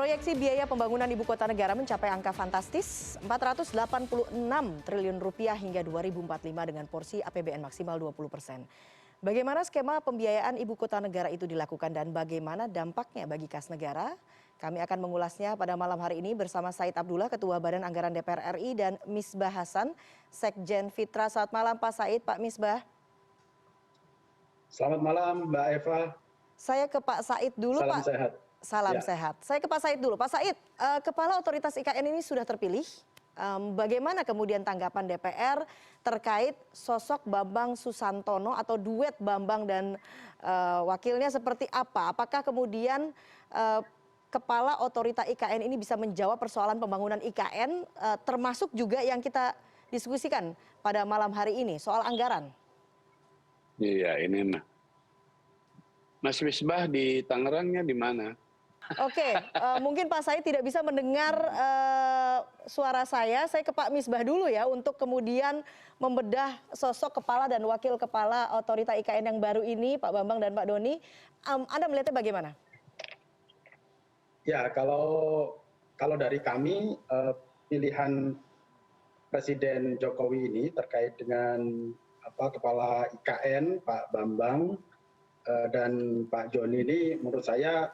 Proyeksi biaya pembangunan ibu kota negara mencapai angka fantastis Rp486 triliun hingga 2045 dengan porsi APBN maksimal 20%. Bagaimana skema pembiayaan ibu kota negara itu dilakukan dan bagaimana dampaknya bagi kas negara? Kami akan mengulasnya pada malam hari ini bersama Said Abdullah, Ketua Badan Anggaran DPR RI, dan Misbah Hasan, Sekjen Fitra. Selamat malam Pak Said, Pak Misbah. Selamat malam Mbak Eva. Saya ke Pak Said dulu, Salam Pak. Sehat. Salam sehat. Saya ke Pak Said dulu. Pak Said, Kepala Otoritas IKN ini sudah terpilih. Bagaimana kemudian tanggapan DPR terkait sosok Bambang Susantono atau duet Bambang dan wakilnya seperti apa? Apakah kemudian Kepala Otoritas IKN ini bisa menjawab persoalan pembangunan IKN, termasuk juga yang kita diskusikan pada malam hari ini soal anggaran? Iya, ini Mas Misbah di Tangerangnya di mana? Oke, mungkin Pak Said tidak bisa mendengar suara saya ke Pak Misbah dulu ya untuk kemudian membedah sosok kepala dan wakil kepala otorita IKN yang baru ini, Pak Bambang dan Pak Doni. Anda melihatnya bagaimana? Ya, kalau dari kami pilihan Presiden Jokowi ini terkait dengan kepala IKN Pak Bambang dan Pak Joni ini menurut saya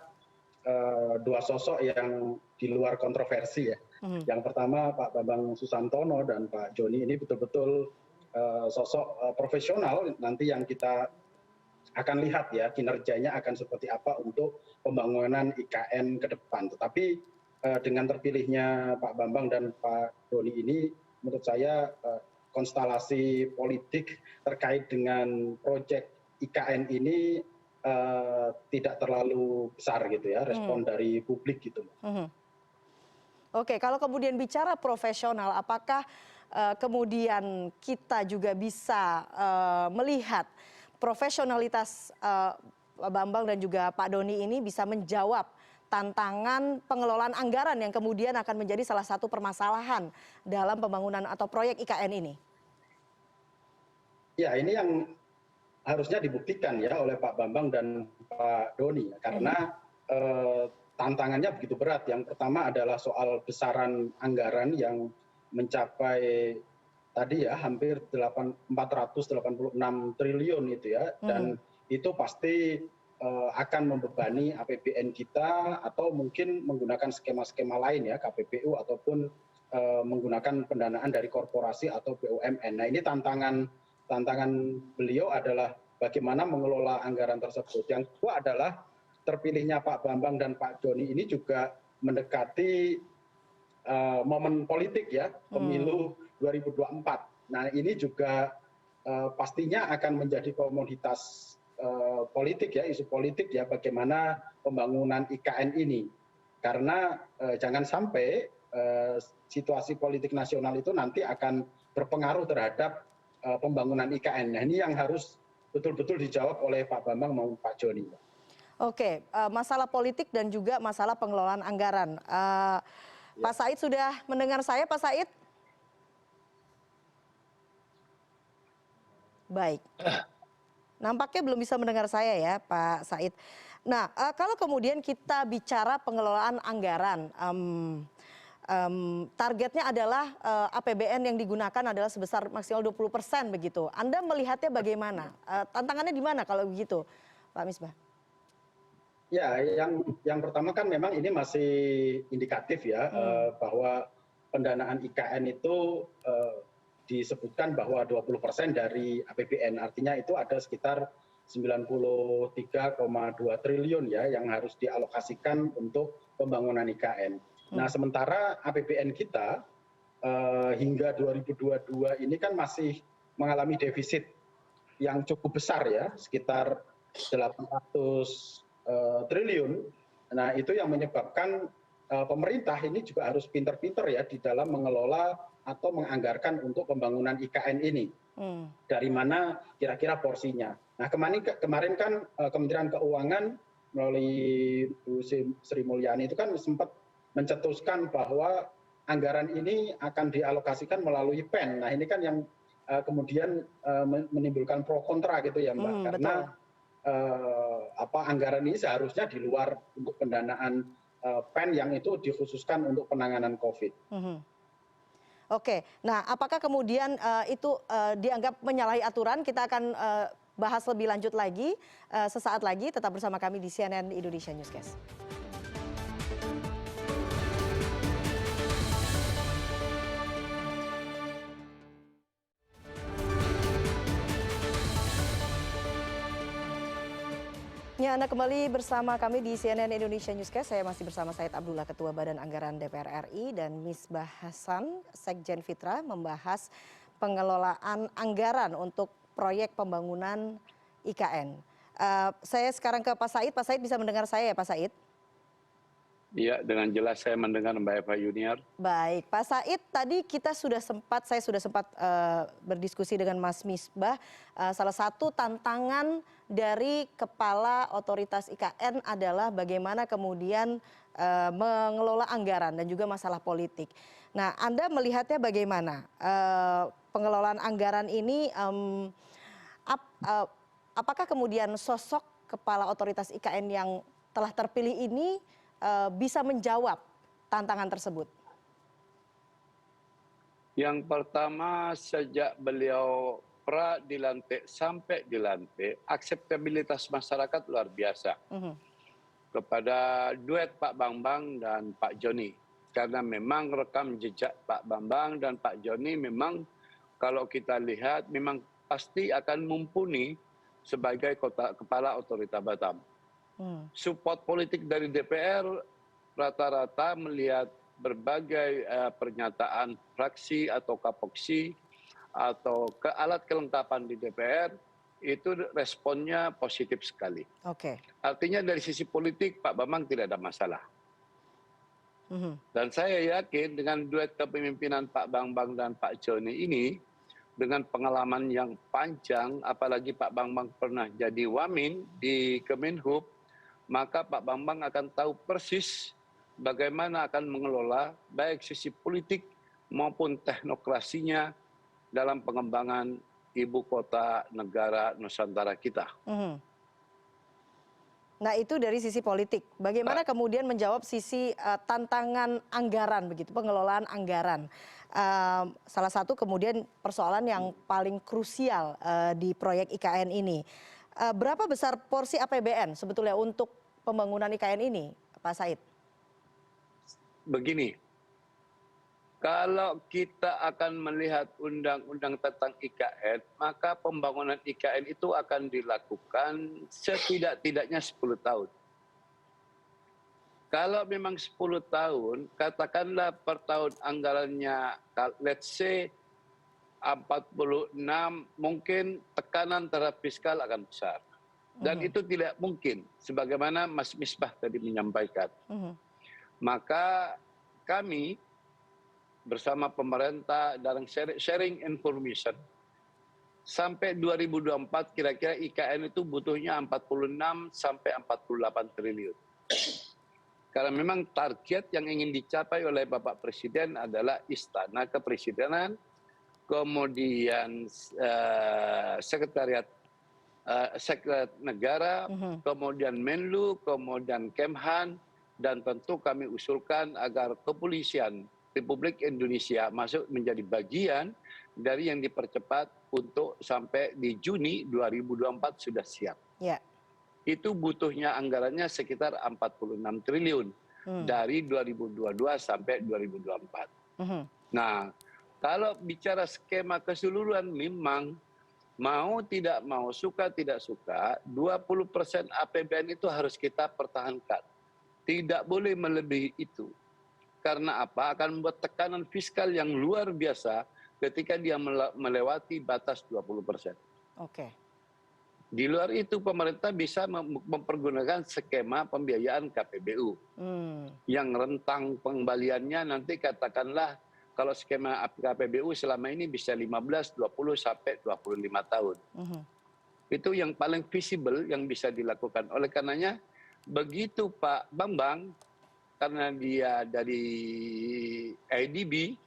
dua sosok yang di luar kontroversi ya. Yang pertama Pak Bambang Susantono dan Pak Joni ini betul-betul sosok profesional nanti yang kita akan lihat ya kinerjanya akan seperti apa untuk pembangunan IKN ke depan. Tetapi dengan terpilihnya Pak Bambang dan Pak Joni ini menurut saya konstelasi politik terkait dengan proyek IKN ini tidak terlalu besar gitu ya respon dari publik gitu. Oke, kalau kemudian bicara profesional, apakah kemudian kita juga bisa melihat profesionalitas Pak Bambang dan juga Pak Doni ini bisa menjawab tantangan pengelolaan anggaran yang kemudian akan menjadi salah satu permasalahan dalam pembangunan atau proyek IKN ini? Ya, ini yang harusnya dibuktikan ya oleh Pak Bambang dan Pak Doni karena tantangannya begitu berat. Yang pertama adalah soal besaran anggaran yang mencapai tadi ya hampir 486 triliun itu ya, dan itu pasti akan membebani APBN kita atau mungkin menggunakan skema-skema lain ya KPBU ataupun menggunakan pendanaan dari korporasi atau BUMN. Nah, ini tantangan beliau adalah bagaimana mengelola anggaran tersebut. Yang kedua adalah terpilihnya Pak Bambang dan Pak Joni ini juga mendekati momen politik ya, pemilu 2024. Nah, ini juga pastinya akan menjadi komoditas politik ya, isu politik ya, bagaimana pembangunan IKN ini. Karena jangan sampai situasi politik nasional itu nanti akan berpengaruh terhadap pembangunan IKN. Nah, ini yang harus betul-betul dijawab oleh Pak Bambang maupun Pak Joni. Oke, masalah politik dan juga masalah pengelolaan anggaran. Pak Said sudah mendengar saya, Pak Said? Baik. Nampaknya belum bisa mendengar saya ya, Pak Said. Nah, kalau kemudian kita bicara pengelolaan anggaran, targetnya adalah APBN yang digunakan adalah sebesar maksimal 20% begitu. Anda melihatnya bagaimana? Tantangannya di mana kalau begitu, Pak Misbah? Ya, yang pertama kan memang ini masih indikatif ya, bahwa pendanaan IKN itu disebutkan bahwa 20% dari APBN, artinya itu ada sekitar 93,2 triliun ya yang harus dialokasikan untuk pembangunan IKN. Nah, sementara APBN kita hingga 2022 ini kan masih mengalami defisit yang cukup besar ya, sekitar 800 triliun. Nah, itu yang menyebabkan pemerintah ini juga harus pinter-pinter ya di dalam mengelola atau menganggarkan untuk pembangunan IKN ini. Dari mana kira-kira porsinya. Nah, kemarin kan Kementerian Keuangan melalui Bu Sri Mulyani itu kan sempat mencetuskan bahwa anggaran ini akan dialokasikan melalui PEN. Nah, ini kan yang kemudian menimbulkan pro kontra gitu ya Mbak, karena anggaran ini seharusnya di luar untuk pendanaan pen yang itu dikhususkan untuk penanganan COVID. Oke, nah apakah kemudian itu dianggap menyalahi aturan? Kita akan bahas lebih lanjut lagi sesaat lagi. Tetap bersama kami di CNN Indonesia Newscast. Ya, Anda kembali bersama kami di CNN Indonesia Newscast. Saya masih bersama Said Abdullah, Ketua Badan Anggaran DPR RI, dan Misbah Hasan, Sekjen Fitra, membahas pengelolaan anggaran untuk proyek pembangunan IKN. Saya sekarang ke Pak Said. Pak Said bisa mendengar saya ya, Pak Said? Iya, dengan jelas saya mendengar Mbak Eva Junior. Baik, Pak Said, tadi saya sudah sempat berdiskusi dengan Mas Misbah. Salah satu tantangan dari Kepala Otoritas IKN adalah bagaimana kemudian mengelola anggaran dan juga masalah politik. Nah, Anda melihatnya bagaimana pengelolaan anggaran ini? Apakah kemudian sosok Kepala Otoritas IKN yang telah terpilih ini bisa menjawab tantangan tersebut? Yang pertama, sejak beliau dilantik sampai dilantik, akseptabilitas masyarakat luar biasa kepada duet Pak Bambang dan Pak Joni. Karena memang rekam jejak Pak Bambang dan Pak Joni memang kalau kita lihat memang pasti akan mumpuni sebagai Kepala Otorita Batam. Support politik dari DPR rata-rata melihat berbagai pernyataan fraksi atau kapoksi atau alat kelengkapan di DPR itu responnya positif sekali. Oke. Artinya dari sisi politik Pak Bambang tidak ada masalah. Dan saya yakin dengan duet kepemimpinan Pak Bambang dan Pak Joni ini dengan pengalaman yang panjang, apalagi Pak Bambang pernah jadi wamin di Kemenhub, maka Pak Bambang akan tahu persis bagaimana akan mengelola baik sisi politik maupun teknokrasinya dalam pengembangan ibu kota negara Nusantara kita. Nah, itu dari sisi politik. Bagaimana kemudian menjawab sisi tantangan anggaran begitu, pengelolaan anggaran. Salah satu kemudian persoalan yang paling krusial di proyek IKN ini. Berapa besar porsi APBN sebetulnya untuk pembangunan IKN ini, Pak Said? Begini, kalau kita akan melihat undang-undang tentang IKN, maka pembangunan IKN itu akan dilakukan setidak-tidaknya 10 tahun. Kalau memang 10 tahun, katakanlah per tahun anggarannya, let's say 46, mungkin tekanan terhadap fiskal akan besar. Dan itu tidak mungkin, sebagaimana Mas Misbah tadi menyampaikan. Maka kami bersama pemerintah dalam sharing information, sampai 2024 kira-kira IKN itu butuhnya 46 sampai 48 triliun. Karena memang target yang ingin dicapai oleh Bapak Presiden adalah Istana Kepresidenan, kemudian Sekretariat Negara, kemudian Menlu, kemudian Kemhan, dan tentu kami usulkan agar kepolisian Republik Indonesia masuk menjadi bagian dari yang dipercepat untuk sampai di Juni 2024 sudah siap. Ya. Itu butuhnya anggarannya sekitar 46 triliun dari 2022 sampai 2024. Nah, kalau bicara skema keseluruhan memang mau tidak mau, suka tidak suka, 20% APBN itu harus kita pertahankan. Tidak boleh melebihi itu. Karena apa? Akan membuat tekanan fiskal yang luar biasa ketika dia melewati batas 20%. Oke. Di luar itu pemerintah bisa mempergunakan skema pembiayaan KPBU. Yang rentang pengembaliannya nanti katakanlah kalau skema KPBU selama ini bisa 15, 20 sampai 25 tahun. Itu yang paling visible yang bisa dilakukan. Oleh karenanya begitu Pak Bambang, karena dia dari ADB,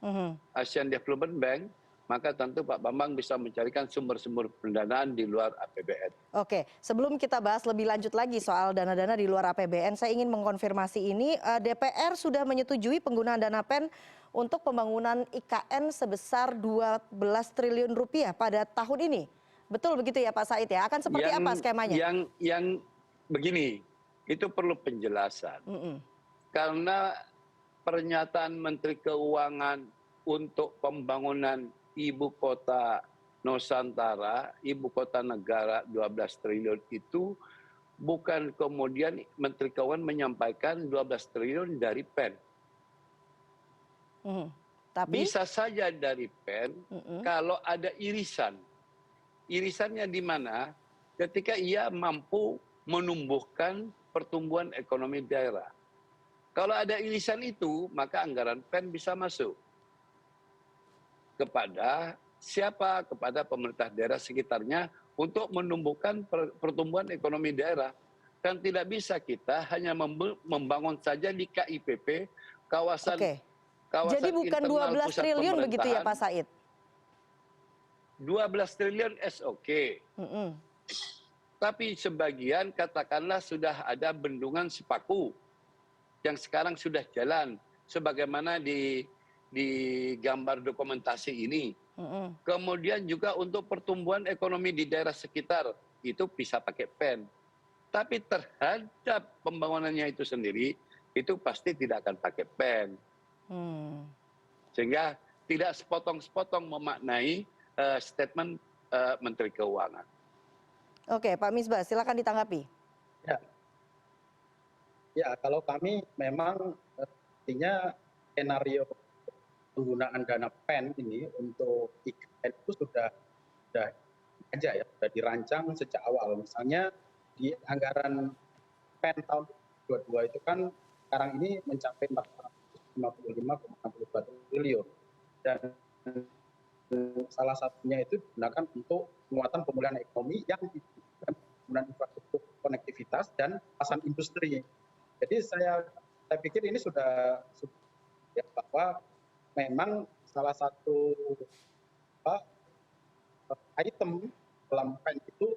Asian Development Bank, maka tentu Pak Bambang bisa mencarikan sumber-sumber pendanaan di luar APBN. Oke, sebelum kita bahas lebih lanjut lagi soal dana-dana di luar APBN, saya ingin mengkonfirmasi ini, DPR sudah menyetujui penggunaan dana PEN untuk pembangunan IKN sebesar 12 triliun rupiah pada tahun ini. Betul begitu ya Pak Said ya? Akan seperti apa skemanya? Yang begini, itu perlu penjelasan. Karena pernyataan Menteri Keuangan untuk pembangunan ibu kota Nusantara, ibu kota negara 12 triliun itu bukan kemudian Menteri Keuangan menyampaikan 12 triliun dari PEN. Tapi Bisa saja dari PEN kalau ada irisan. Irisannya di mana? Ketika ia mampu menumbuhkan pertumbuhan ekonomi daerah. Kalau ada irisan itu, maka anggaran PEN bisa masuk kepada siapa? Kepada pemerintah daerah sekitarnya untuk menumbuhkan pertumbuhan ekonomi daerah. Dan tidak bisa kita hanya membangun saja di KIPP, kawasan jadi bukan 12 triliun begitu ya Pak Said? 12 triliun SOK. Tapi sebagian katakanlah sudah ada bendungan Sepaku yang sekarang sudah jalan sebagaimana di gambar dokumentasi ini. Kemudian juga untuk pertumbuhan ekonomi di daerah sekitar itu bisa pakai PEN. Tapi terhadap pembangunannya itu sendiri itu pasti tidak akan pakai PEN. Sehingga tidak sepotong-sepotong memaknai statement Menteri Keuangan. Oke, Pak Misbah, silakan ditanggapi. Ya, kalau kami memang artinya skenario penggunaan dana PEN ini untuk IKN itu sudah aja ya, sudah dirancang sejak awal. Misalnya di anggaran PEN tahun 2022 itu kan sekarang ini mencapai 455,62 triliun. Dan salah satunya itu digunakan untuk penguatan pemulihan ekonomi yang dibutuhkan pembangunan infrastruktur konektivitas dan kawasan industri. Jadi saya pikir ini sudah ya, bahwa memang salah satu item dalam PEN itu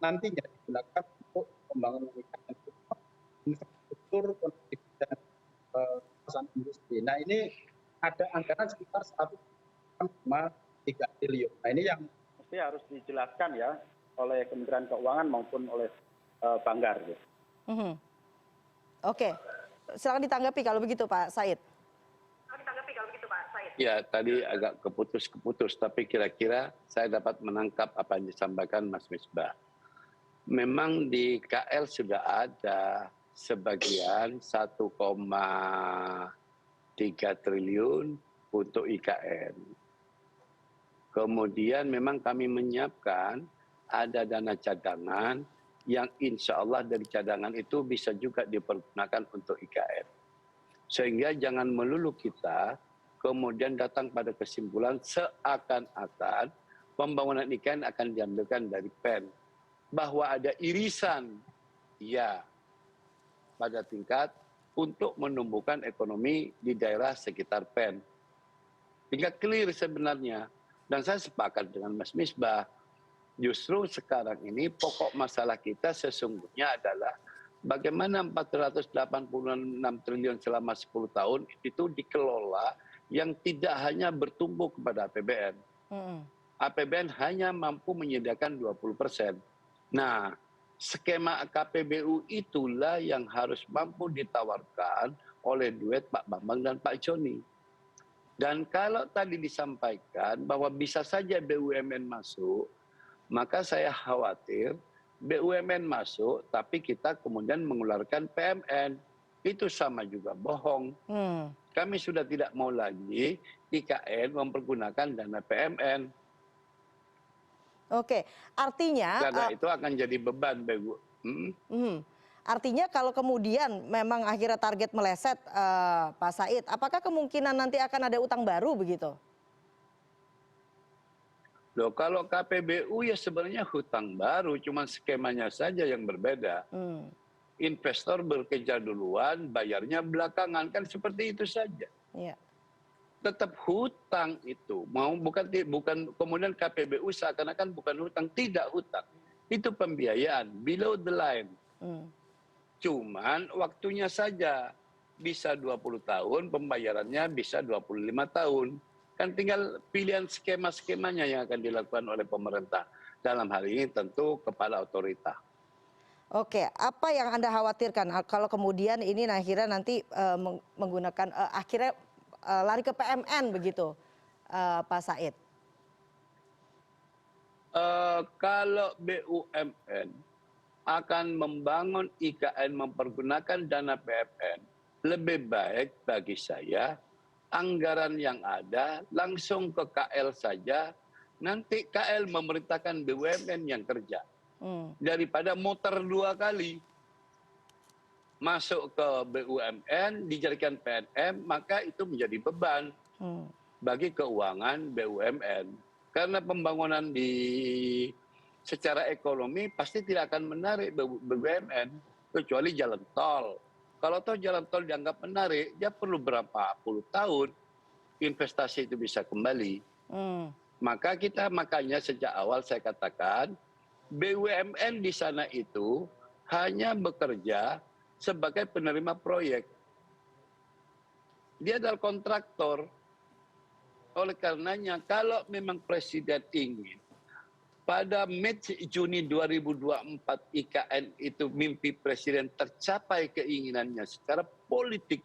nantinya digunakan untuk pembangunan infrastruktur konektivitas dan kawasan industri. Nah ini ada anggaran sekitar 1,3 triliun. Nah ini yang mesti harus dijelaskan ya oleh Kementerian Keuangan maupun oleh Banggar. Oke, silakan ditanggapi kalau begitu Pak Said. Ya, tadi agak keputus-keputus, tapi kira-kira saya dapat menangkap apa yang disampaikan Mas Misbah. Memang di KL sudah ada sebagian 1,3 triliun untuk IKN. Kemudian memang kami menyiapkan ada dana cadangan yang insya Allah dari cadangan itu bisa juga dipergunakan untuk IKN. Sehingga jangan melulu kita kemudian datang pada kesimpulan seakan-akan pembangunan IKN akan diambilkan dari PEN. Bahwa ada irisan, ya, pada tingkat untuk menumbuhkan ekonomi di daerah sekitar PEN. Hingga clear sebenarnya. Dan saya sepakat dengan Mas Misbah, justru sekarang ini pokok masalah kita sesungguhnya adalah bagaimana 486 triliun selama 10 tahun itu dikelola yang tidak hanya bertumbuh kepada APBN. APBN hanya mampu menyediakan 20%. Nah, skema KPBU itulah yang harus mampu ditawarkan oleh duet Pak Bambang dan Pak Joni. Dan kalau tadi disampaikan bahwa bisa saja BUMN masuk, maka saya khawatir BUMN masuk tapi kita kemudian mengeluarkan PMN. Itu sama juga bohong. Kami sudah tidak mau lagi IKN mempergunakan dana PMN. Oke, artinya karena itu akan jadi beban BU. Artinya kalau kemudian memang akhirnya target meleset, Pak Said, apakah kemungkinan nanti akan ada utang baru begitu? Loh, kalau KPBU ya sebenarnya hutang baru, cuma skemanya saja yang berbeda. Investor bekerja duluan, bayarnya belakangan, kan seperti itu saja. Iya. tetap hutang itu bukan kemudian KPBU seakan-akan bukan hutang, tidak hutang. Itu pembiayaan below the line. Cuman waktunya saja bisa 20 tahun, pembayarannya bisa 25 tahun. Kan tinggal pilihan skema-skemanya yang akan dilakukan oleh pemerintah. Dalam hal ini tentu kepala otorita. Oke, apa yang Anda khawatirkan kalau kemudian ini akhirnya nanti menggunakan akhirnya lari ke PMN begitu, Pak Said? Kalau BUMN akan membangun IKN mempergunakan dana PMN, lebih baik bagi saya anggaran yang ada langsung ke KL saja, nanti KL memerintahkan BUMN yang kerja. Daripada muter 2 kali masuk ke BUMN, dijadikan PNM, maka itu menjadi beban bagi keuangan BUMN. Karena pembangunan secara ekonomi pasti tidak akan menarik BUMN, kecuali jalan tol. Kalau toh jalan tol dianggap menarik, dia perlu berapa puluh tahun investasi itu bisa kembali. Makanya sejak awal saya katakan, BUMN di sana itu hanya bekerja sebagai penerima proyek. Dia adalah kontraktor. Oleh karenanya, kalau memang Presiden ingin pada Juni 2024 IKN itu mimpi Presiden tercapai keinginannya secara politik,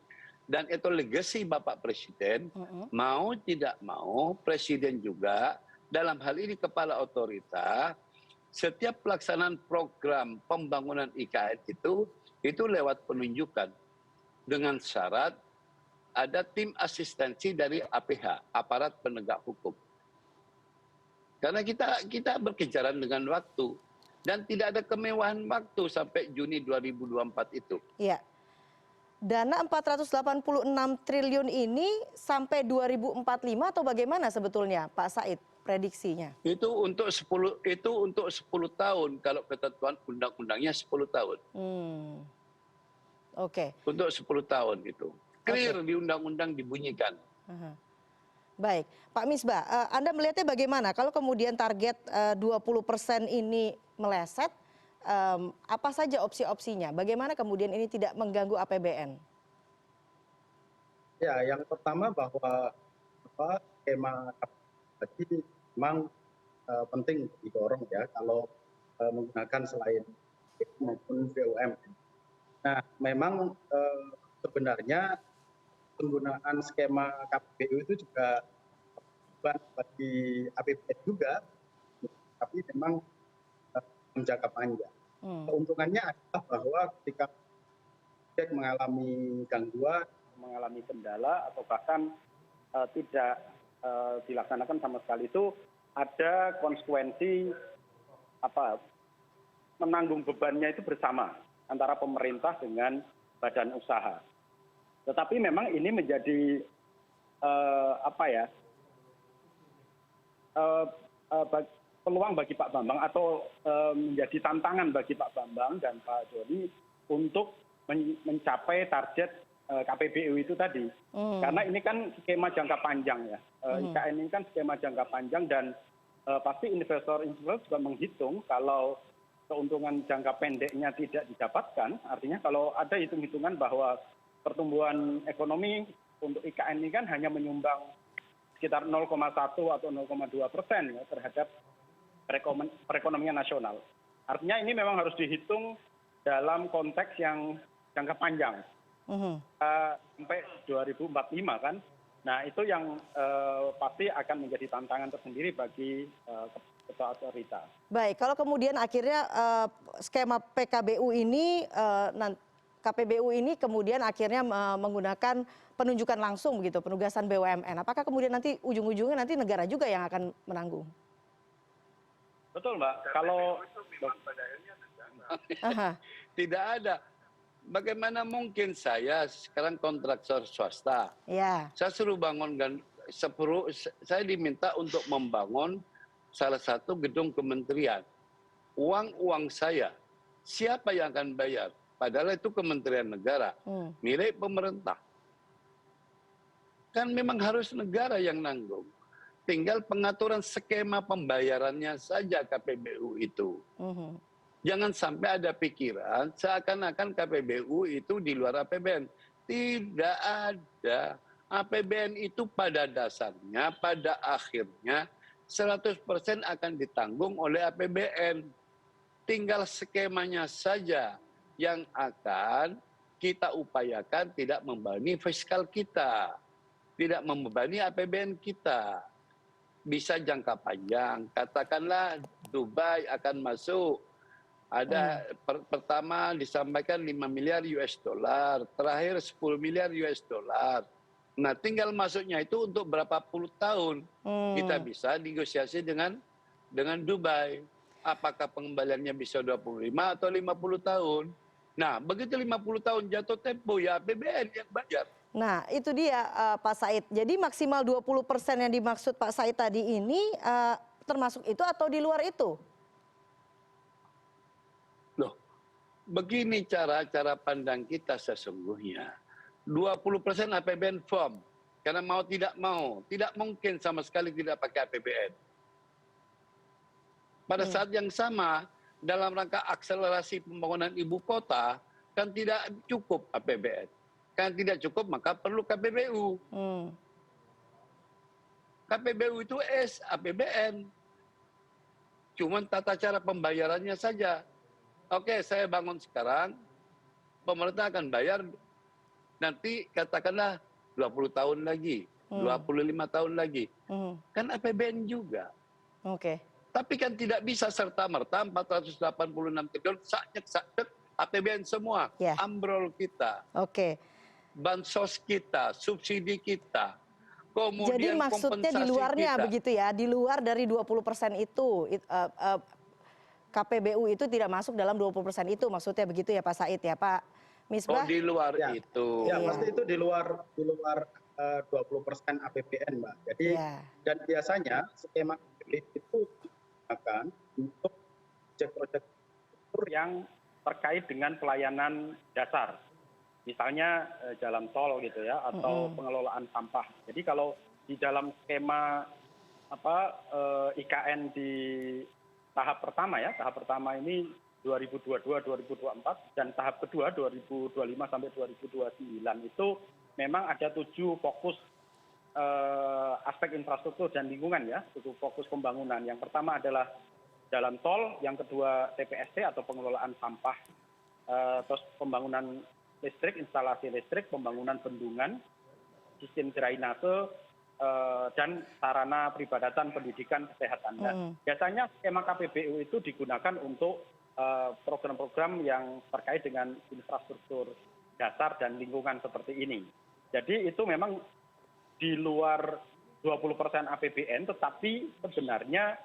dan itu legasi Bapak Presiden, mau tidak mau Presiden juga dalam hal ini kepala otorita, setiap pelaksanaan program pembangunan IKN itu lewat penunjukan dengan syarat ada tim asistensi dari APH, aparat penegak hukum. Karena kita berkejaran dengan waktu dan tidak ada kemewahan waktu sampai Juni 2024 itu. Iya. Dana 486 triliun ini sampai 2045 atau bagaimana sebetulnya Pak Said prediksinya? Itu untuk 10 tahun kalau ketentuan undang-undangnya 10 tahun. Oke. Untuk 10 tahun itu. Clear di undang-undang dibunyikan. Baik, Pak Misbah, Anda melihatnya bagaimana kalau kemudian target 20% ini meleset, apa saja opsi-opsinya? Bagaimana kemudian ini tidak mengganggu APBN? Ya, yang pertama bahwa skema tadi memang penting didorong ya kalau menggunakan selain maupun BUMN. Nah, memang sebenarnya penggunaan skema KPBU itu juga beban bagi APBN juga, tapi memang menjangka panjang. Keuntungannya adalah bahwa ketika proyek mengalami gangguan, mengalami kendala, atau bahkan tidak dilaksanakan sama sekali, itu ada konsekuensi menanggung bebannya itu bersama antara pemerintah dengan badan usaha. Tetapi memang ini menjadi peluang bagi Pak Bambang atau menjadi tantangan bagi Pak Bambang dan Pak Joni untuk mencapai target KPBU itu tadi. Karena ini kan skema jangka panjang ya. IKN ini kan skema jangka panjang dan pasti investor juga menghitung kalau keuntungan jangka pendeknya tidak didapatkan, artinya kalau ada hitung-hitungan bahwa pertumbuhan ekonomi untuk IKN ini kan hanya menyumbang sekitar 0,1 atau 0,2% ya, terhadap perekonomian nasional. Artinya ini memang harus dihitung dalam konteks yang jangka panjang. Sampai 2045 kan. Nah itu yang pasti akan menjadi tantangan tersendiri bagi ketua otorita. Baik, kalau kemudian akhirnya skema PKBU ini KPBU ini kemudian akhirnya menggunakan penunjukan langsung begitu, penugasan BUMN. Apakah kemudian nanti ujung-ujungnya nanti negara juga yang akan menanggung? Betul, Mbak. Kalau tidak ada. Bagaimana mungkin saya sekarang kontraktor swasta? Ya. Saya suruh bangunkan saya diminta untuk membangun salah satu gedung kementerian. Uang saya. Siapa yang akan bayar? Padahal itu Kementerian Negara, milik pemerintah. Kan memang harus negara yang nanggung. Tinggal pengaturan skema pembayarannya saja KPBU itu. Jangan sampai ada pikiran seakan-akan KPBU itu di luar APBN. Tidak ada. APBN itu pada dasarnya, pada akhirnya 100% akan ditanggung oleh APBN. Tinggal skemanya saja yang akan kita upayakan tidak membebani fiskal kita. Tidak membebani APBN kita. Bisa jangka panjang. Katakanlah Dubai akan masuk. Ada pertama disampaikan 5 miliar US dollar, terakhir 10 miliar US dollar. Nah, tinggal masuknya itu untuk berapa puluh tahun. Kita bisa negosiasi dengan Dubai. Apakah pengembaliannya bisa 25 atau 50 tahun? Nah, begitu 50 tahun jatuh tempo ya APBN yang bayar. Nah, itu dia Pak Said. Jadi maksimal 20% yang dimaksud Pak Said tadi ini termasuk itu atau di luar itu? Loh, begini cara pandang kita sesungguhnya. 20% APBN firm. Karena mau tidak mungkin sama sekali tidak pakai APBN. Pada saat yang sama, dalam rangka akselerasi pembangunan ibu kota, kan tidak cukup APBN. Kan tidak cukup, maka perlu KPBU. KPBU itu APBN. Cuman tata cara pembayarannya saja. Oke, saya bangun sekarang, pemerintah akan bayar nanti katakanlah 20 tahun lagi, 25 tahun lagi. Kan APBN juga. Oke. Tapi kan tidak bisa serta-merta 486 triliun, sakit APBN semua. Ya. Ambrol kita. Oke. Bansos kita, subsidi kita, kemudian jadi maksudnya di luarnya kita. Begitu ya, di luar dari 20% itu KPBU itu tidak masuk dalam 20% itu, maksudnya begitu ya Pak Said ya Pak Misbah? Oh, di luar Ya. itu. Ya, Iya. pasti itu di luar 20% APBN, Mbak. Jadi dan biasanya skema itu digunakan untuk proyek-proyek yang terkait dengan pelayanan dasar. Misalnya jalan tol gitu ya, atau pengelolaan sampah. Jadi kalau di dalam skema IKN di tahap pertama ya, tahap pertama ini 2022-2024 dan tahap kedua 2025 sampai 2029 itu memang ada 7 fokus aspek infrastruktur dan lingkungan ya, 7 fokus pembangunan. Yang pertama adalah jalan tol, yang kedua TPST atau pengelolaan sampah, terus pembangunan listrik, instalasi listrik, pembangunan bendungan, sistem drainase, dan sarana peribadatan, pendidikan, kesehatan. Nah, biasanya skema KPBU itu digunakan untuk program-program yang terkait dengan infrastruktur dasar dan lingkungan seperti ini. Jadi itu memang di luar 20% APBN, tetapi sebenarnya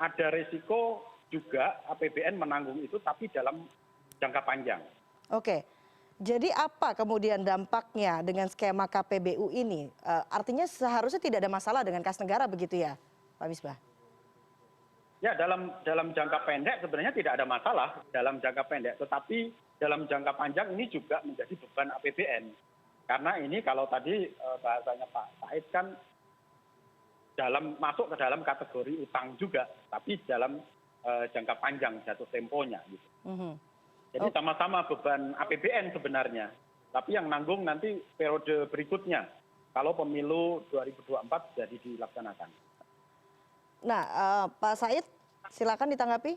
ada risiko juga APBN menanggung itu, tapi dalam jangka panjang. Oke. Jadi apa kemudian dampaknya dengan skema KPBU ini? Artinya seharusnya tidak ada masalah dengan kas negara begitu ya, Pak Misbah? Ya, dalam jangka pendek sebenarnya tidak ada masalah dalam jangka pendek, tetapi dalam jangka panjang ini juga menjadi beban APBN. Karena ini kalau tadi bahasanya Pak Said kan masuk ke dalam kategori utang juga, tapi dalam jangka panjang jatuh temponya gitu. Jadi sama-sama beban APBN sebenarnya, tapi yang nanggung nanti periode berikutnya kalau pemilu 2024 jadi dilaksanakan. Nah, Pak Said, silakan ditanggapi.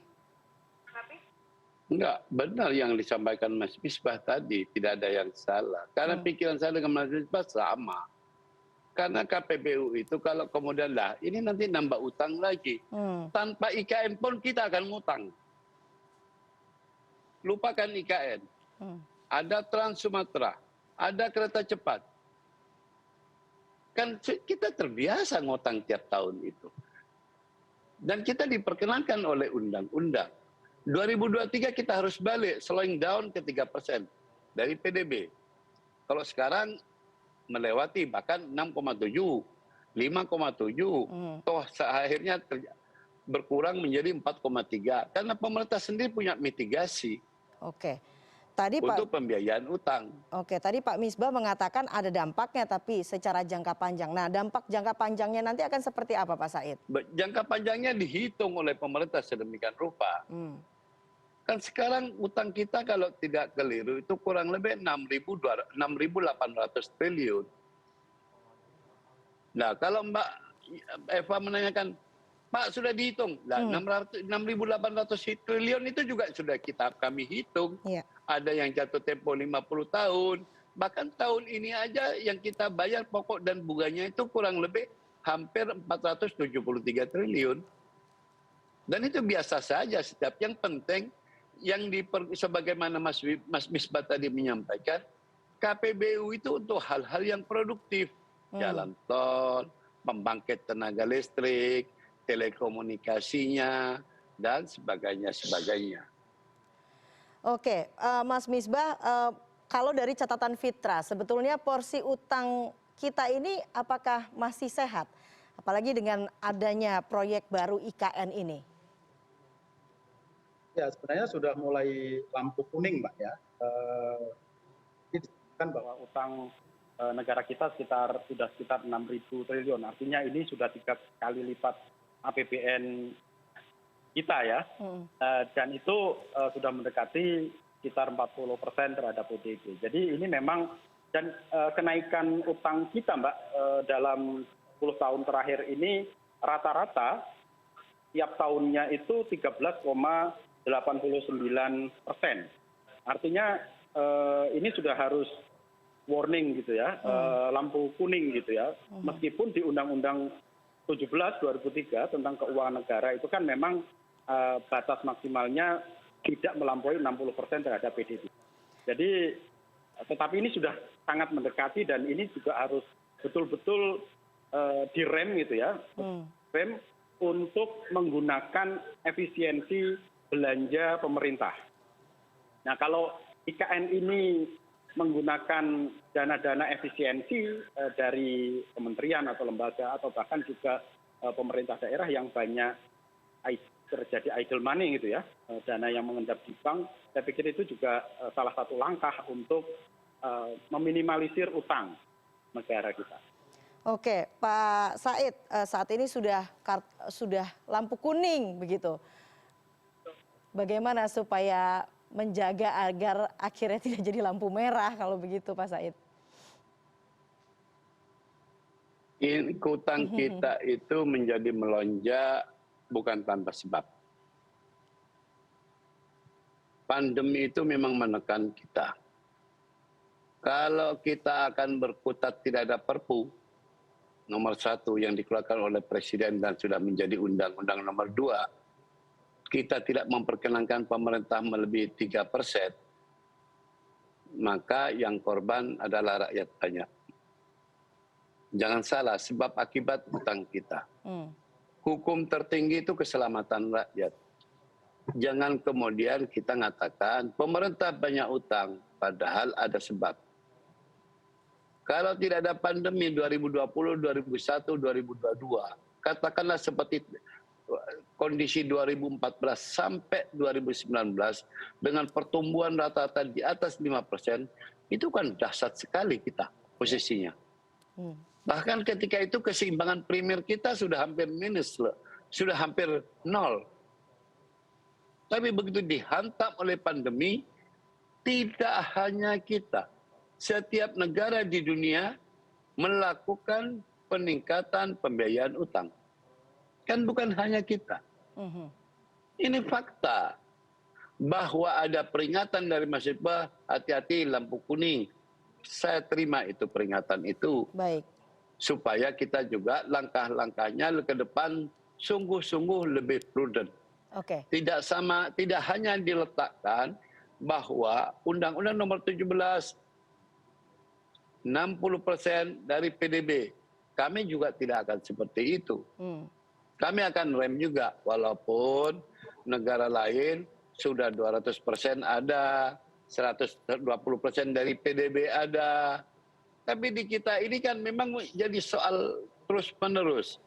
Enggak, benar yang disampaikan Mas Misbah tadi, tidak ada yang salah. Karena pikiran saya dengan Mas Misbah sama. Karena KPBU itu kalau kemudian ini nanti nambah utang lagi. Tanpa IKN pun kita akan ngutang. Lupakan IKN. Ada Trans Sumatera, ada kereta cepat. Kan kita terbiasa ngutang tiap tahun itu. Dan kita diperkenankan oleh undang-undang. 2023 kita harus balik, slowing down ke 3% dari PDB. Kalau sekarang melewati bahkan 6,7, 5,7, toh akhirnya berkurang menjadi 4,3. Karena pemerintah sendiri punya mitigasi. Oke. Tadi untuk Pak, pembiayaan utang. oke, tadi Pak Misbah mengatakan ada dampaknya tapi secara jangka panjang. Nah, dampak jangka panjangnya nanti akan seperti apa Pak Said? Jangka panjangnya dihitung oleh pemerintah sedemikian rupa. Hmm. Kan sekarang utang kita kalau tidak keliru itu kurang lebih 6.800 triliun. Nah, kalau Mbak Eva menanyakan, Pak sudah dihitung, nah, 6.800 triliun itu juga sudah kami hitung. Iya. Ada yang jatuh tempo 50 tahun, bahkan tahun ini aja yang kita bayar pokok dan bunganya itu kurang lebih hampir 473 triliun. Dan itu biasa saja setiap. Yang penting, sebagaimana Mas Misbah tadi menyampaikan, KPBU itu untuk hal-hal yang produktif. Jalan tol, pembangkit tenaga listrik, telekomunikasinya, dan sebagainya. Oke, Mas Misbah, kalau dari catatan Fitra, sebetulnya porsi utang kita ini apakah masih sehat? Apalagi dengan adanya proyek baru IKN ini. Ya, sebenarnya sudah mulai lampu kuning, Mbak ya. Kan bahwa utang negara kita sudah sekitar 6.000 triliun. Artinya ini sudah 3 kali lipat APBN kita ya. Dan itu sudah mendekati sekitar 40% terhadap PDB. Jadi ini memang, dan kenaikan utang kita Mbak dalam 10 tahun terakhir ini rata-rata tiap tahunnya itu 13,89%. Artinya ini sudah harus warning gitu ya, lampu kuning gitu ya. Meskipun di Undang-Undang 17 2003 tentang keuangan negara itu kan memang batas maksimalnya tidak melampaui 60% terhadap PDB. Jadi tetapi ini sudah sangat mendekati dan ini juga harus betul-betul direm gitu ya. Rem untuk menggunakan efisiensi belanja pemerintah. Nah, kalau IKN ini menggunakan dana-dana efisiensi dari kementerian atau lembaga atau bahkan juga pemerintah daerah yang banyak terjadi idle money gitu ya, dana yang mengendap di bank, saya pikir itu juga salah satu langkah untuk meminimalisir utang negara kita. Oke, Pak Said, saat ini sudah lampu kuning begitu. Bagaimana supaya menjaga agar akhirnya tidak jadi lampu merah kalau begitu Pak Said? Utang kita itu menjadi melonjak bukan tanpa sebab. Pandemi itu memang menekan kita. Kalau kita akan berkutat tidak ada Perpu nomor 1 yang dikeluarkan oleh Presiden dan sudah menjadi Undang-Undang nomor 2, kita tidak memperkenankan pemerintah melebihi 3%, maka yang korban adalah rakyat banyak. Jangan salah, sebab akibat utang kita. Hukum tertinggi itu keselamatan rakyat. Jangan kemudian kita mengatakan pemerintah banyak utang, padahal ada sebab. Kalau tidak ada pandemi 2020, 2021, 2022, katakanlah seperti kondisi 2014 sampai 2019 dengan pertumbuhan rata-rata di atas 5%, itu kan dahsyat sekali kita posisinya. Bahkan ketika itu keseimbangan primer kita sudah hampir minus, sudah hampir nol. Tapi begitu dihantam oleh pandemi, tidak hanya kita, setiap negara di dunia melakukan peningkatan pembiayaan utang. Kan bukan hanya kita. Ini fakta bahwa ada peringatan dari Mas Misbah, hati-hati lampu kuning. Saya terima itu peringatan itu. Baik. Supaya kita juga langkah-langkahnya ke depan sungguh-sungguh lebih prudent. Oke. Tidak hanya diletakkan bahwa Undang-Undang nomor 17 60% dari PDB. Kami juga tidak akan seperti itu. Kami akan rem juga, walaupun negara lain sudah 200% ada, 120% dari PDB ada. Tapi di kita ini kan memang jadi soal terus-menerus.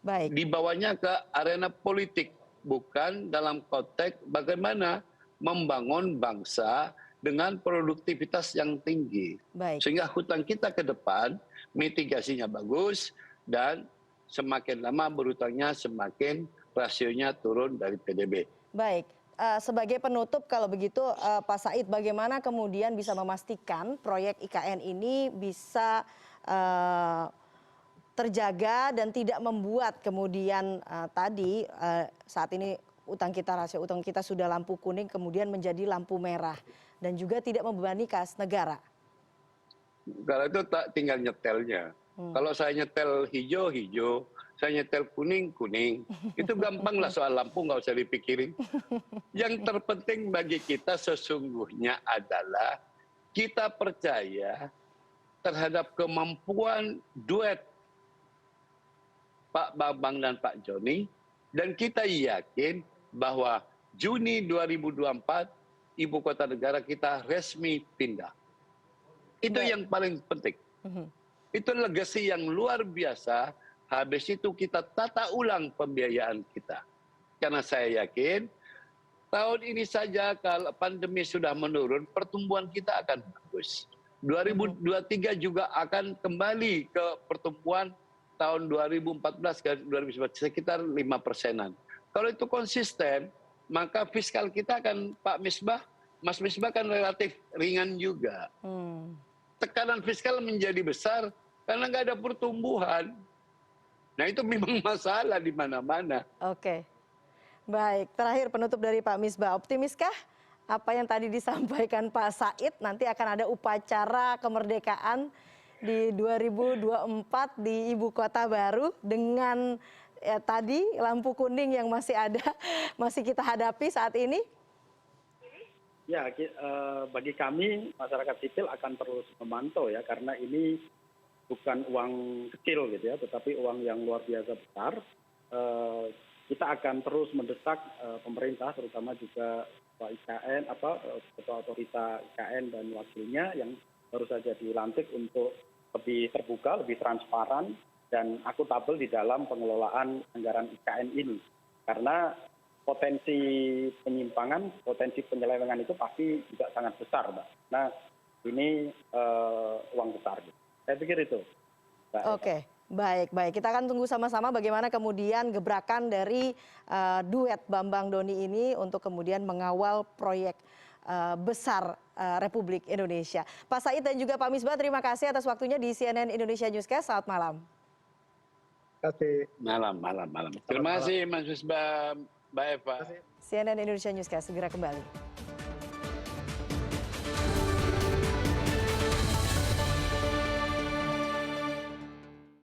Baik. Dibawanya ke arena politik, bukan dalam konteks bagaimana membangun bangsa dengan produktivitas yang tinggi. Baik. Sehingga hutang kita ke depan mitigasinya bagus dan semakin lama berhutangnya semakin rasionya turun dari PDB. Baik, sebagai penutup kalau begitu Pak Said, bagaimana kemudian bisa memastikan proyek IKN ini bisa terjaga dan tidak membuat kemudian tadi saat ini rasio utang kita sudah lampu kuning kemudian menjadi lampu merah dan juga tidak membebani kas negara. Kalau itu tak tinggal nyetelnya. Kalau saya nyetel hijau, hijau. Saya nyetel kuning, kuning. Itu gampang lah soal lampu, nggak usah dipikirin. Yang terpenting bagi kita sesungguhnya adalah kita percaya terhadap kemampuan duet Pak Bambang dan Pak Joni. Dan kita yakin bahwa Juni 2024 ibu kota negara kita resmi pindah. Itu yang paling penting. Itu legasi yang luar biasa. Habis itu kita tata ulang pembiayaan kita. Karena saya yakin tahun ini saja kalau pandemi sudah menurun, pertumbuhan kita akan bagus. 2023 juga akan kembali ke pertumbuhan tahun 2014 ke 2019 sekitar 5%-an. Kalau itu konsisten, maka fiskal kita akan Mas Misbah kan relatif ringan juga. Tekanan fiskal menjadi besar karena nggak ada pertumbuhan. Nah itu memang masalah di mana-mana. Oke, baik. Terakhir penutup dari Pak Misbah, optimiskah apa yang tadi disampaikan Pak Said nanti akan ada upacara kemerdekaan di 2024 di Ibu Kota Baru dengan tadi lampu kuning yang masih ada, masih kita hadapi saat ini? Ya, bagi kami masyarakat sipil akan terus memantau ya, karena ini bukan uang kecil gitu ya, tetapi uang yang luar biasa besar. Kita akan terus mendesak pemerintah, terutama juga Ketua IKN, Ketua Otorita IKN dan wakilnya yang baru saja dilantik untuk lebih terbuka, lebih transparan dan akuntabel di dalam pengelolaan anggaran IKN ini. Karena potensi penyimpangan, potensi penyelewengan itu pasti juga sangat besar, Mbak. Nah, ini uang besar. Saya pikir itu. Oke, baik. Kita akan tunggu sama-sama bagaimana kemudian gebrakan dari duet Bambang Doni ini untuk kemudian mengawal proyek besar Republik Indonesia. Pak Said dan juga Pak Misbah, terima kasih atas waktunya di CNN Indonesia Newscast. Selamat malam. Terima kasih. Malam. Terima kasih Mas Misbah, Mbak Eva. CNN Indonesia Newscast segera kembali.